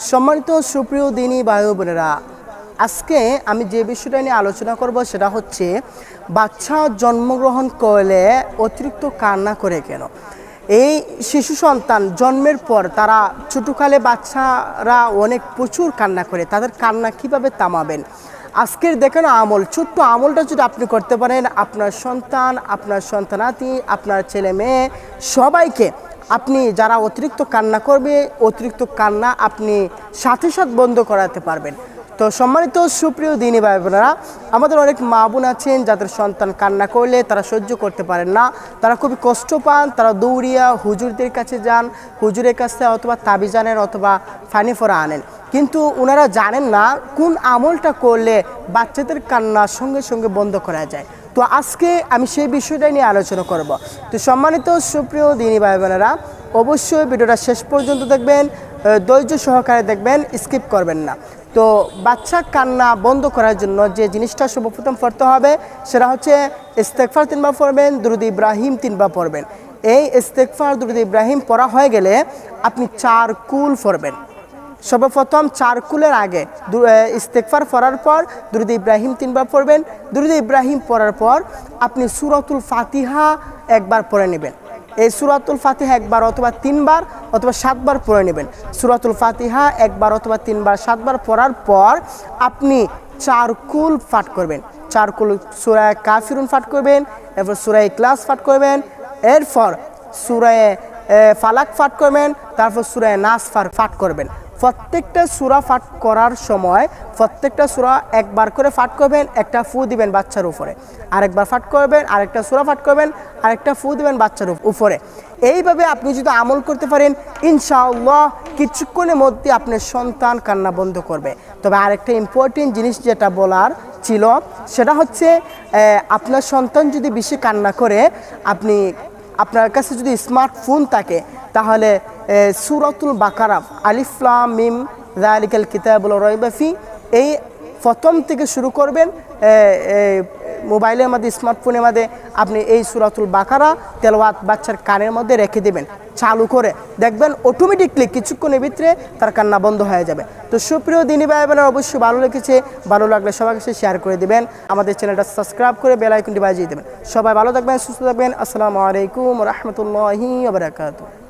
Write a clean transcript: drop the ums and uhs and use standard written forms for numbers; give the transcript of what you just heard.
সম্মানিত সুপ্রিয় দিনী ভাই বোনেরা, আজকে আমি যে বিষয়টা নিয়ে আলোচনা করব সেটা হচ্ছে বাচ্চা জন্মগ্রহণ করলে অতিরিক্ত কান্না করে কেন। এই শিশু সন্তান জন্মের পর তারা ছোটোকালে বাচ্চারা অনেক প্রচুর কান্না করে, তাদের কান্না কিভাবে থামাবেন আজকের দেখানো আমল, ছোট্ট আমলটা যদি আপনি করতে পারেন, আপনার সন্তান, আপনার সন্তানাতি, আপনার ছেলে মেয়ে সবাইকে আপনি যারা অতিরিক্ত কান্না করবে, অতিরিক্ত কান্না আপনি সাথে সাথে বন্ধ করাতে পারবেন। তো সম্মানিত সুপ্রিয় দিনী ভাই বোনেরা, আমাদের অনেক মা বোন আছেন যাদের সন্তান কান্না করলে তারা সহ্য করতে পারেন না, তারা খুবই কষ্ট পান, তারা দৌড়িয়া হুজুরদের কাছে যান, হুজুরের কাছে অথবা তাবিজ আনেন অথবা ফানি ফোরা আনেন, কিন্তু ওনারা জানেন না কোন আমলটা করলে বাচ্চাদের কান্না সঙ্গে সঙ্গে বন্ধ করা যায়। তো আজকে আমি সেই বিষয়টা নিয়ে আলোচনা করব। তো সম্মানিত সুপ্রিয় দিনী ভাই বোনেরা, অবশ্যই ভিডিওটা শেষ পর্যন্ত দেখবেন, ধৈর্য সহকারে দেখবেন, স্কিপ করবেন না। তো বাচ্চা কান্না বন্ধ করার জন্য যে জিনিসটা সর্বপ্রথম পড়তে হবে সেটা হচ্ছে ইস্তেগফার 3 বার পড়বেন, দুরূদ ইব্রাহিম 3 বার পড়বেন। এই ইস্তেগফার দুরূদ ইব্রাহিম পড়া হয়ে গেলে আপনি 4 কুল পড়বেন। সর্বপ্রথম 4 কুলের আগে ইস্তেগফার পড়ার পর দুরূদ ইব্রাহিম 3 বার পড়বেন। দুরূদ ইব্রাহিম পড়ার পর আপনি সূরাতুল ফাতিহা একবার পড়ে নেবেন। এই সূরাতুল ফাতিহা একবার অথবা 3 বার অথবা 7 বার পড়ে নেবেন। সূরাতুল ফাতিহা একবার অথবা 3 বার 7 বার পড়ার পর আপনি 4 কুল পাঠ করবেন। 4 কুল সূরা কাফিরুন পাঠ করবেন, এরপর সূরা ইখলাস পাঠ করবেন, এরপর সূরা ফালাক পাঠ করবেন, তারপর সূরা নাস পাঠ করবেন। প্রত্যেকটা সূরা পাঠ করার সময় প্রত্যেকটা সূরা একবার করে পাঠ করবেন, একটা ফু দিবেন বাচ্চার উপরে, আরেকবার পাঠ করবেন, আরেকটা সূরা পাঠ করবেন, আরেকটা ফু দিবেন বাচ্চার উপরে। এইভাবে আপনি যদি আমল করতে পারেন, ইনশাআল্লাহ কিছুক্ষণের মধ্যে আপনার সন্তান কান্না বন্ধ করবে। তবে আরেকটা ইম্পর্টেন্ট জিনিস যেটা বলার ছিল সেটা হচ্ছে আপনার সন্তান যদি বেশি কান্না করে, আপনার কাছে যদি স্মার্টফোন থাকে তাহলে সূরাতুল বাকারা আলিফ লাম মিম যালিকাল কিতাবুল রাইবা ফি এই প্রথম থেকে শুরু করবেন। মোবাইলের মধ্যে, স্মার্টফোনের মধ্যে আপনি এই সূরাতুল বাকারা তেলাওয়াত বাচ্চার কানের মধ্যে রেখে দেবেন, চালু করে দেখবেন অটোমেটিকলি কিছুক্ষণের ভিতরে তার কান্না বন্ধ হয়ে যাবে। তো সুপ্রিয় দিনী ভাই বোনেরা, অবশ্যই ভালো লেগেছে, ভালো লাগলে সবার কাছে শেয়ার করে দেবেন, আমাদের চ্যানেলটা সাবস্ক্রাইব করে বেল আইকনটি বাজিয়ে দেবেন। সবাই ভালো থাকবেন, সুস্থ থাকবেন। আসসালামু আলাইকুম ওয়া রাহমাতুল্লাহি ওয়া বারাকাতুহু।